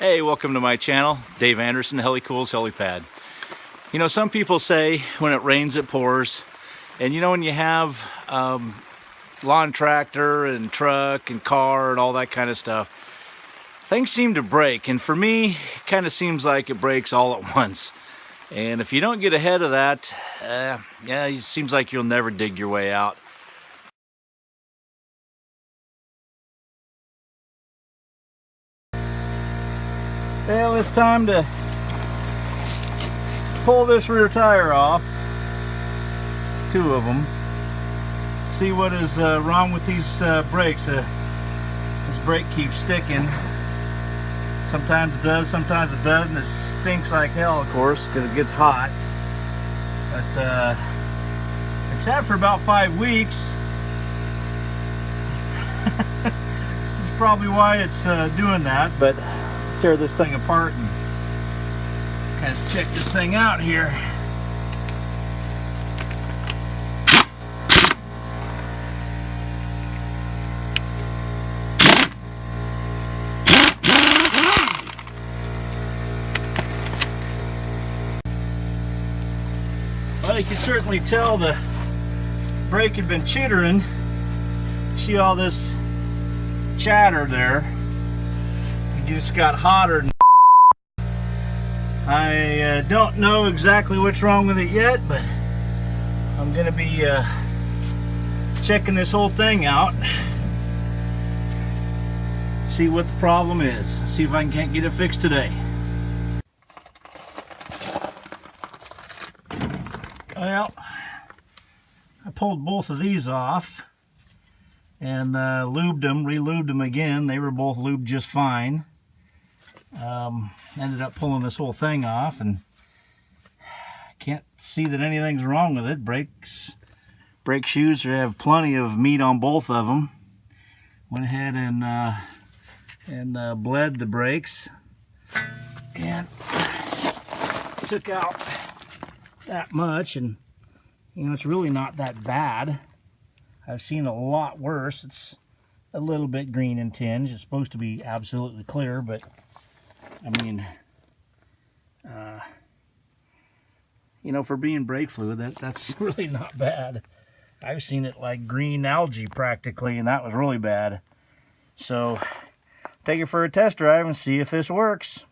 Hey, welcome to my channel, Dave Anderson, Heli-Cool's Helipad. You know, some people say when it rains it pours, and you know, when you have lawn tractor and truck and car and all that kind of stuff, things seem to break, and for me it kind of seems like it breaks all at once. And if you don't get ahead of that, yeah, it seems like you'll never dig your way out. Well, it's time to pull this rear tire off, two of them, see what is wrong with these brakes. This brake keeps sticking. Sometimes it does, sometimes it doesn't. It stinks like hell, of course, because it gets hot. But it sat for about 5 weeks. That's probably why it's doing that. But tear this thing apart and kind of check this thing out here. Well, you can certainly tell the brake had been chittering. See all this chatter there? It just got hotter. I don't know exactly what's wrong with it yet, but I'm going to be checking this whole thing out. See what the problem is. See if I can't get it fixed today. Well, I pulled both of these off and lubed them, re-lubed them again. They were both lubed just fine. Ended up pulling this whole thing off and can't see that anything's wrong with it. Brake shoes have plenty of meat on both of them. Went ahead and bled the brakes and took out that much, and you know, it's really not that bad. I've seen a lot worse. It's a little bit green in tinge. It's supposed to be absolutely clear, but I mean, you know, for being brake fluid, that's really not bad. I've seen it like green algae practically, and that was really bad. So take it for a test drive and see if this works.